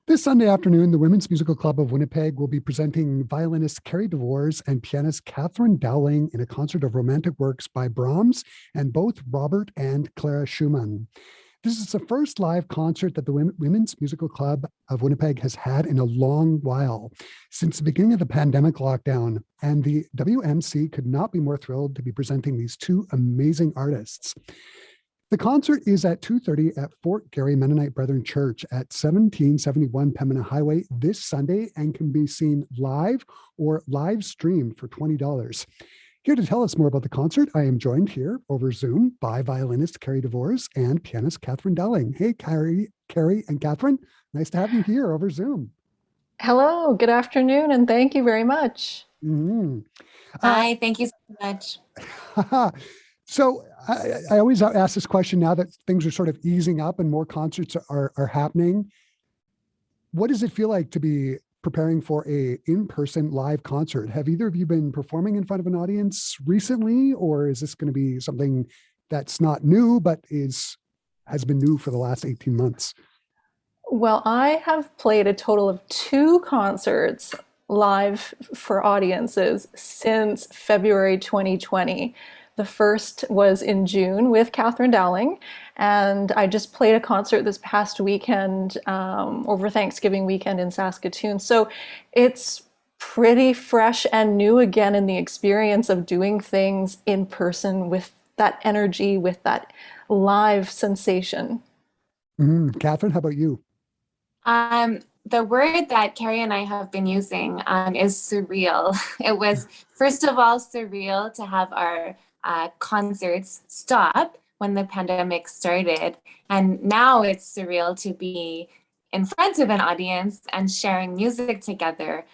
This Sunday afternoon, the Women's Musical Club of Winnipeg will be presenting violinist Kerry DuWors and pianist Katherine Dowling in a concert of romantic works by Brahms and both Robert and Clara Schumann. This is the first live concert that the Women's Musical Club of Winnipeg has had in a long while, since the beginning of the pandemic lockdown, and the WMC could not be more thrilled to be presenting these two amazing artists. The concert is at 2:30 at Fort Garry Mennonite Brethren Church at 1771 Pembina Highway this Sunday and can be seen live or live streamed for $20. Here to tell us more about the concert, I am joined here over Zoom by violinist Kerry DuWors and pianist Katherine Dowling. Hey, Kerry, and Katherine, nice to have you here over Zoom. Hello, good afternoon, and thank you very much. Mm-hmm. Hi, thank you so much. So I always ask this question now that things are sort of easing up and more concerts are happening. What does it feel like to be preparing for a in-person live concert? Have either of you been performing in front of an audience recently, or is this going to be something that's not new, but has been new for the last 18 months? Well, I have played a total of 2 concerts live for audiences since February 2020. The first was in June with Katherine Dowling, and I just played a concert this past weekend, over Thanksgiving weekend in Saskatoon. So it's pretty fresh and new again in the experience of doing things in person with that energy, with that live sensation. Katherine, how about you? The word that Kerry and I have been using is surreal. It was, first of all, surreal to have our concerts stop when the pandemic started. And now it's surreal to be in front of an audience and sharing music together.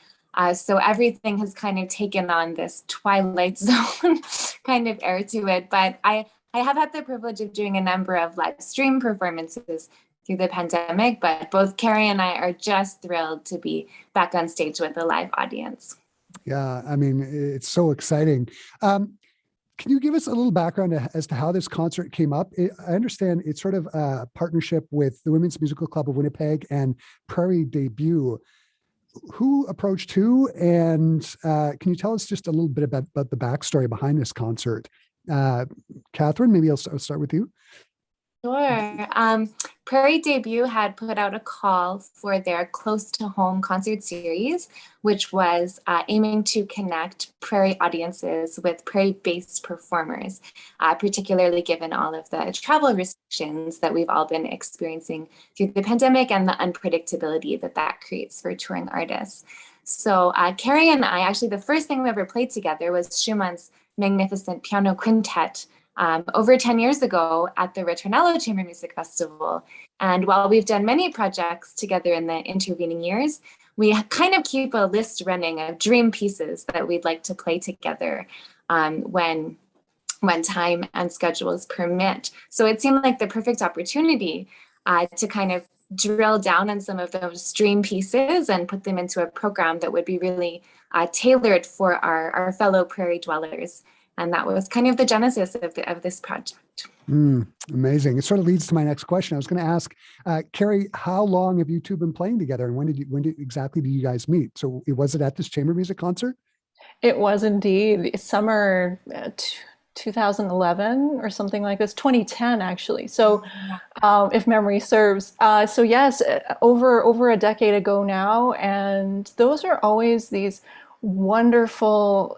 So everything has kind of taken on this Twilight Zone kind of air to it. But I have had the privilege of doing a number of live stream performances through the pandemic, but both Kerry and I are just thrilled to be back on stage with a live audience. Yeah, I mean, it's so exciting. Can you give us a little background as to how this concert came up? I understand it's sort of a partnership with the Women's Musical Club of Winnipeg and Prairie Debut. Who approached who? And can you tell us just a little bit about the backstory behind this concert? Katherine, maybe I'll start with you. Sure. Prairie Debut had put out a call for their Close to Home concert series, which was aiming to connect Prairie audiences with Prairie-based performers, particularly given all of the travel restrictions that we've all been experiencing through the pandemic and the unpredictability that creates for touring artists. So Kerry and I, actually the first thing we ever played together was Schumann's Magnificent Piano Quintet, over 10 years ago at the Ritornello Chamber Music Festival. And while we've done many projects together in the intervening years, we kind of keep a list running of dream pieces that we'd like to play together when time and schedules permit. So it seemed like the perfect opportunity to kind of drill down on some of those dream pieces and put them into a program that would be really tailored for our fellow Prairie dwellers. And that was kind of the genesis of this project. Amazing. It sort of leads to my next question. I was going to ask, Kerry, how long have you two been playing together, and when exactly did you guys meet? So was it at this chamber music concert? It was indeed summer 2011 or something like this, 2010 actually. So if memory serves. So yes, over a decade ago now, and those are always these wonderful,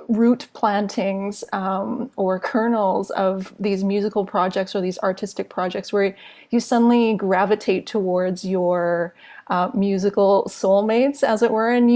root plantings or kernels of these musical projects or these artistic projects where you suddenly gravitate towards your musical soulmates, as it were, and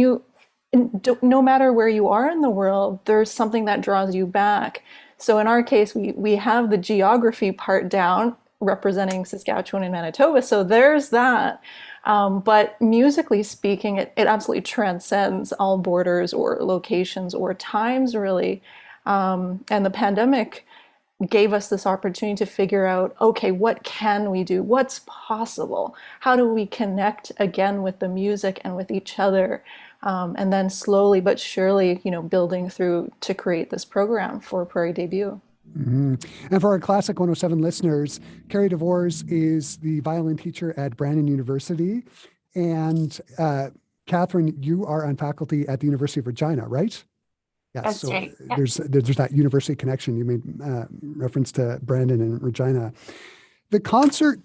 no matter where you are in the world, there's something that draws you back. So in our case, we have the geography part down, representing Saskatchewan and Manitoba. So there's that. But musically speaking, it absolutely transcends all borders or locations or times, really. And the pandemic gave us this opportunity to figure out, okay, what can we do? What's possible? How do we connect again with the music and with each other? And then slowly but surely, building through to create this program for Prairie Debut. Mm-hmm. And for our Classic 107 listeners, Kerry DuWors is the violin teacher at Brandon University. And Katherine, you are on faculty at the University of Regina, right? Yes. That's So right. Yep. there's that university connection. You made reference to Brandon and Regina. The concert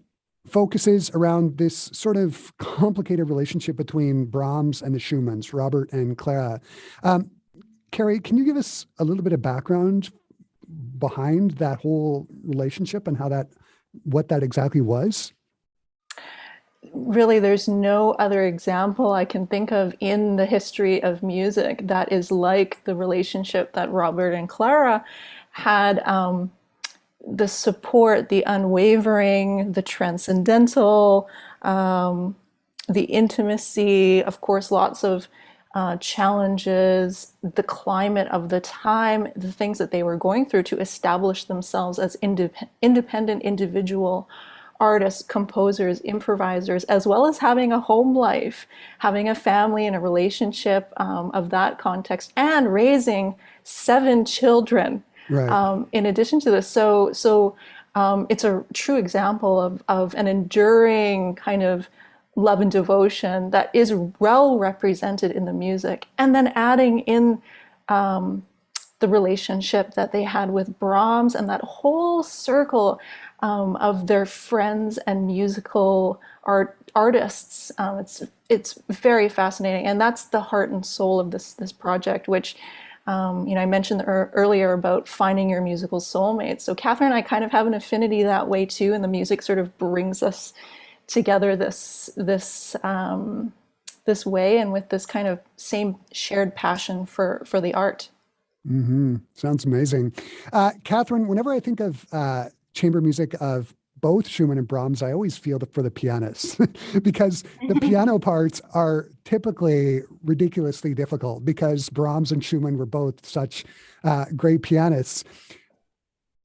focuses around this sort of complicated relationship between Brahms and the Schumanns, Robert and Clara. Kerry, can you give us a little bit of background behind that whole relationship and what that exactly was? Really, there's no other example I can think of in the history of music that is like the relationship that Robert and Clara had. The support, the unwavering, the transcendental, the intimacy, of course, lots of challenges, the climate of the time, the things that they were going through to establish themselves as independent individual artists, composers, improvisers, as well as having a home life, having a family and a relationship of that context, and raising 7 children. Right. In addition to this, so it's a true example of an enduring kind of love and devotion that is well represented in the music, and then adding in the relationship that they had with Brahms and that whole circle of their friends and musical artists. It's very fascinating, and that's the heart and soul of this project, which I mentioned earlier about finding your musical soulmates. So Katherine and I kind of have an affinity that way too, and the music sort of brings us together this way, and with this kind of same shared passion for the art. Mm-hmm. Sounds amazing. Katherine, whenever I think of chamber music of both Schumann and Brahms, I always feel for the pianists because the piano parts are typically ridiculously difficult because Brahms and Schumann were both such great pianists.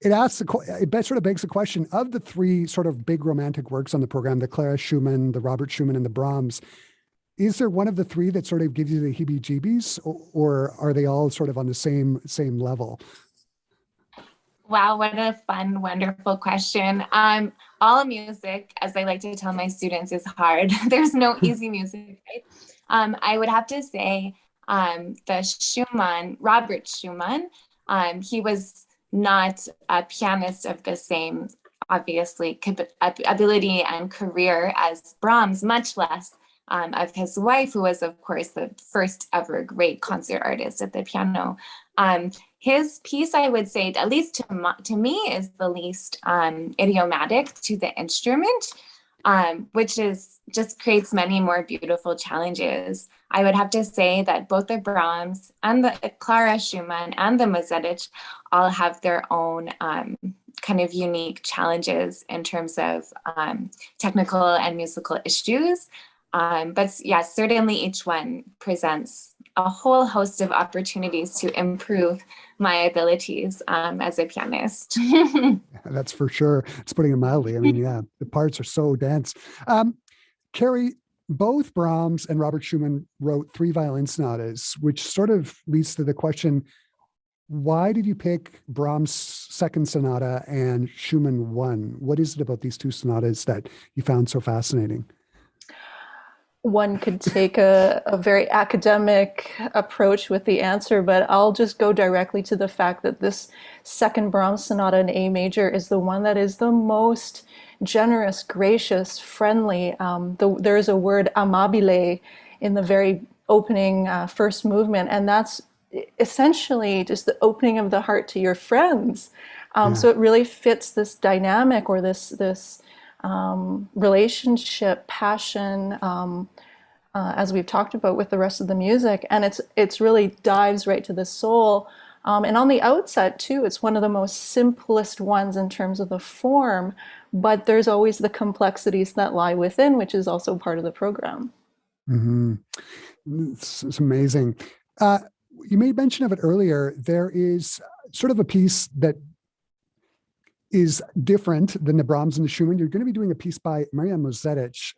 It sort of begs the question of the 3 sort of big romantic works on the program, the Clara Schumann, the Robert Schumann, and the Brahms. Is there one of the 3 that sort of gives you the heebie-jeebies, or are they all sort of on the same level? Wow, what a fun, wonderful question. All music, as I like to tell my students, is hard. There's no easy music, right? I would have to say the Schumann, Robert Schumann, he was not a pianist of the same, obviously, ability and career as Brahms, much less of his wife, who was, of course, the first ever great concert artist at the piano. His piece, I would say, at least to me, is the least idiomatic to the instrument, which just creates many more beautiful challenges. I would have to say that both the Brahms and the Clara Schumann and the Mozartich all have their own kind of unique challenges in terms of technical and musical issues. But yes, certainly each one presents a whole host of opportunities to improve my abilities as a pianist. That's for sure. It's putting it mildly. I mean, yeah, the parts are so dense. Kerry, both Brahms and Robert Schumann wrote 3 violin sonatas, which sort of leads to the question, why did you pick Brahms' second sonata and Schumann 1? What is it about these 2 sonatas that you found so fascinating? One could take a very academic approach with the answer, but I'll just go directly to the fact that this second Brahms sonata in A major is the one that is the most generous, gracious, friendly. There is a word amabile in the very opening first movement, and that's essentially just the opening of the heart to your friends. So it really fits this dynamic, or this relationship, passion, as we've talked about with the rest of the music, and it's really dives right to the soul. And on the outset too, it's one of the most simplest ones in terms of the form, but there's always the complexities that lie within, which is also part of the program. Mm-hmm. It's amazing. You made mention of it earlier. There is sort of a piece that is different than the Brahms and the Schumann. You're going to be doing a piece by Maria Mozartich.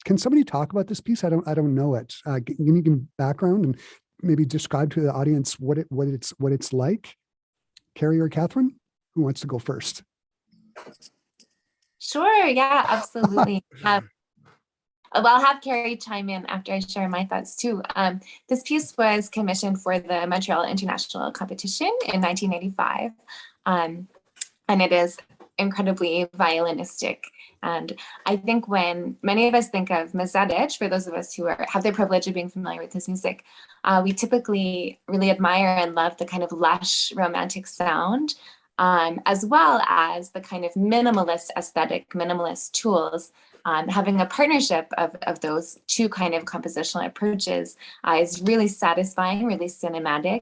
Can somebody talk about this piece? I don't know it. Give me background and maybe describe to the audience what it's like. Kerry or Katherine, who wants to go first? Sure. Yeah, absolutely. Well, I'll have Kerry chime in after I share my thoughts too. This piece was commissioned for the Montreal International Competition in 1985. And it is incredibly violinistic. And I think when many of us think of Mezadich, for those of us who have the privilege of being familiar with his music, we typically really admire and love the kind of lush romantic sound, as well as the kind of minimalist aesthetic, minimalist tools. Having a partnership of those two kind of compositional approaches is really satisfying, really cinematic.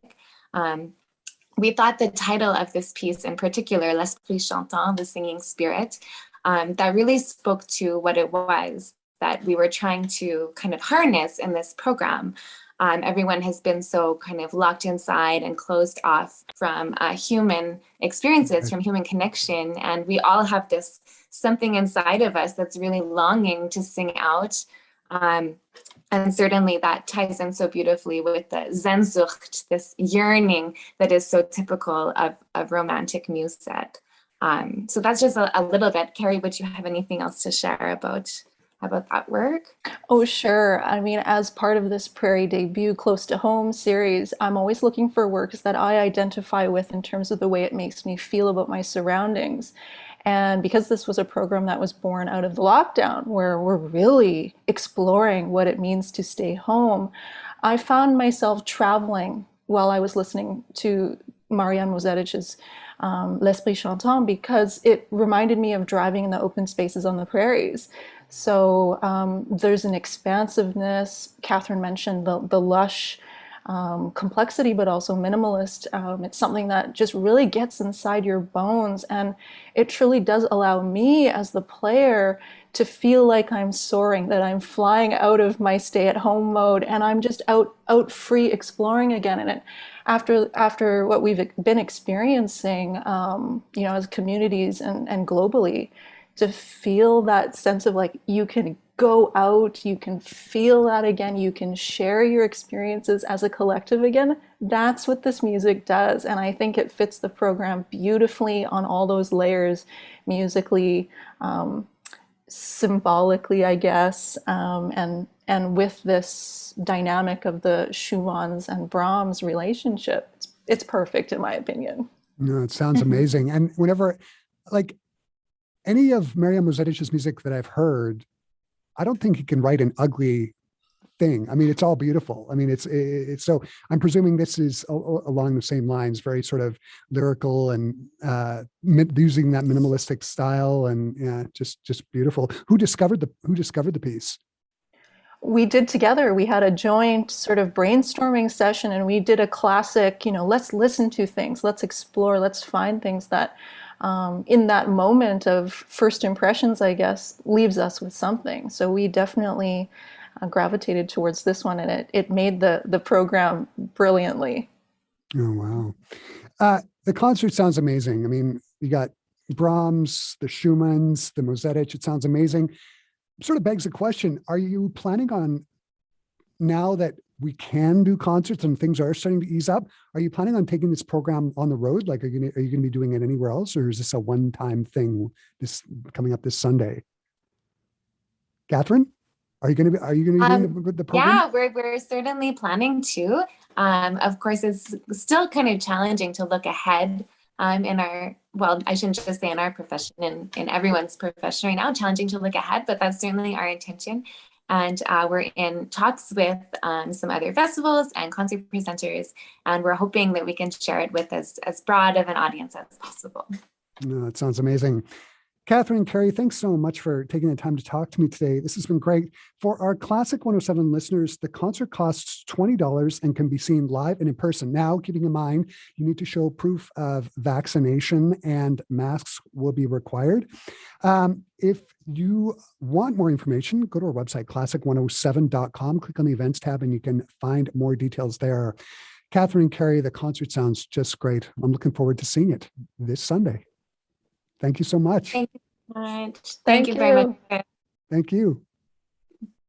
We thought the title of this piece in particular, L'Esprit Chantant, the singing spirit, that really spoke to what it was that we were trying to kind of harness in this program. Everyone has been so kind of locked inside and closed off from human experiences, from human connection. And we all have this something inside of us that's really longing to sing out. And certainly that ties in so beautifully with the Sehnsucht, this yearning that is so typical of romantic music. So that's just a little bit. Kerry, would you have anything else to share about that work? Oh, sure. I mean, as part of this Prairie Debut Close to Home series, I'm always looking for works that I identify with in terms of the way it makes me feel about my surroundings. And because this was a program that was born out of the lockdown, where we're really exploring what it means to stay home, I found myself traveling while I was listening to Marianne Mozetich's L'Esprit Chantant, because it reminded me of driving in the open spaces on the prairies. So there's an expansiveness. Katherine mentioned the lush complexity, but also minimalist. It's something that just really gets inside your bones, and it truly does allow me as the player to feel like I'm soaring, that I'm flying out of my stay-at-home mode, and I'm just out free exploring again. And after what we've been experiencing, as communities and globally, to feel that sense of like you can go out, you can feel that again, you can share your experiences as a collective again. That's what this music does. And I think it fits the program beautifully on all those layers, musically, symbolically, I guess, and with this dynamic of the Schumann's and Brahms relationship. It's perfect in my opinion. No, it sounds amazing. And whenever, like, any of Marianne Mozetich's music that I've heard, I don't think he can write an ugly thing. I mean, it's all beautiful. I mean, it's so I'm presuming this is along the same lines, very sort of lyrical and using that minimalistic style, and just beautiful. Who discovered the piece? We did together. We had a joint sort of brainstorming session, and we did a classic, let's listen to things, let's explore, let's find things that in that moment of first impressions, I guess, leaves us with something. So we definitely gravitated towards this one, and it made the program brilliantly. Oh, wow. The concert sounds amazing. I mean, you got Brahms, the Schumanns, the Mozetich. It sounds amazing. Sort of begs the question, are you planning on, now that we can do concerts and things are starting to ease up, are you planning on taking this program on the road? Like, are you going to be doing it anywhere else, or is this a one-time thing this coming up this Sunday? Katherine, are you going to be doing the program? Yeah, we're certainly planning to. Of course, it's still kind of challenging to look ahead in our, well, I shouldn't just say in our profession, in everyone's profession right now, challenging to look ahead, but that's certainly our intention. And we're in talks with some other festivals and concert presenters, and we're hoping that we can share it with as broad of an audience as possible. No, that sounds amazing. Katherine and Kerry, thanks so much for taking the time to talk to me today. This has been great. For our Classic 107 listeners, the concert costs $20 and can be seen live and in person. Now, keeping in mind, you need to show proof of vaccination and masks will be required. If you want more information, go to our website, classic107.com, click on the events tab, and you can find more details there. Katherine and Kerry, the concert sounds just great. I'm looking forward to seeing it this Sunday. Thank you so much. Thank you so much. Thank you very much. Thank you.